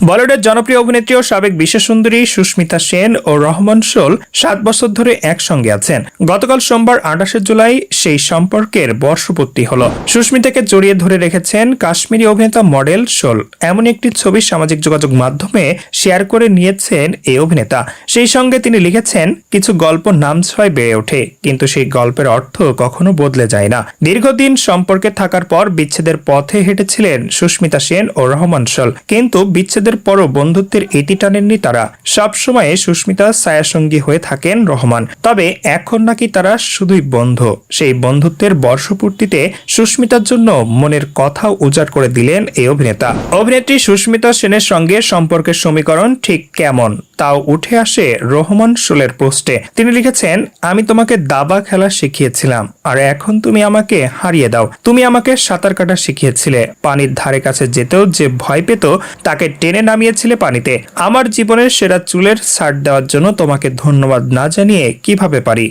বলিউডের জনপ্রিয় অভিনেত্রী ও সাবেক বিশ্বসুন্দরী সুস্মিতা সেন ও রহমান শোল 7 বছর ধরে একসঙ্গে আছেন। গতকাল সোমবার 28 জুলাই সেই সম্পর্কের বর্ষপূর্তি হলো। সুস্মিতাকে জড়িয়ে ধরে রেখেছেন কাশ্মীরি অভিনেতা মডেল শোল। এমন একটি ছবি সামাজিক যোগাযোগ মাধ্যমে শেয়ার করে নিয়েছেন এই অভিনেতা। সেই সঙ্গে তিনি লিখেছেন, কিছু গল্প নাম ছয় বেড়ে ওঠে, কিন্তু সেই গল্পের অর্থ কখনো বদলে যায় না। দীর্ঘদিন সম্পর্কে থাকার পর বিচ্ছেদের পথে হেঁটেছিলেন সুস্মিতা সেন ও রহমান শোল, কিন্তু বিচ্ছেদের পরও বন্ধুত্বের ইতি টানেননি তারা। সবসময় সুস্মিতা ছায়াসঙ্গী হয়ে থাকেন রহমান। তবে এখন নাকি তারা শুধুই বন্ধু। সেই বন্ধুত্বের বর্ষপূর্তিতে সুস্মিতার জন্য মনের কথা উজাড় করে দিলেন এই অভিনেতা। অভিনেত্রী সুস্মিতা সেনের সঙ্গে সম্পর্কের সমীকরণ ঠিক কেমন তাও উঠে আসে রহমান শোলের পোস্টে। তিনি লিখেছেন, আমি তোমাকে দাবা খেলা শিখিয়েছিলাম, আর এখন তুমি আমাকে হারিয়ে দাও। তুমি আমাকে সাঁতার কাটা শিখিয়েছিলে, পানির ধারে কাছে যেতেও যে ভয় পেত তাকে টেনে নামিয়েছিলে পানিতে। আমার জীবনের সেরা চুলের ছাড় দেওয়ার জন্য তোমাকে ধন্যবাদ না জানিয়ে কিভাবে পারি।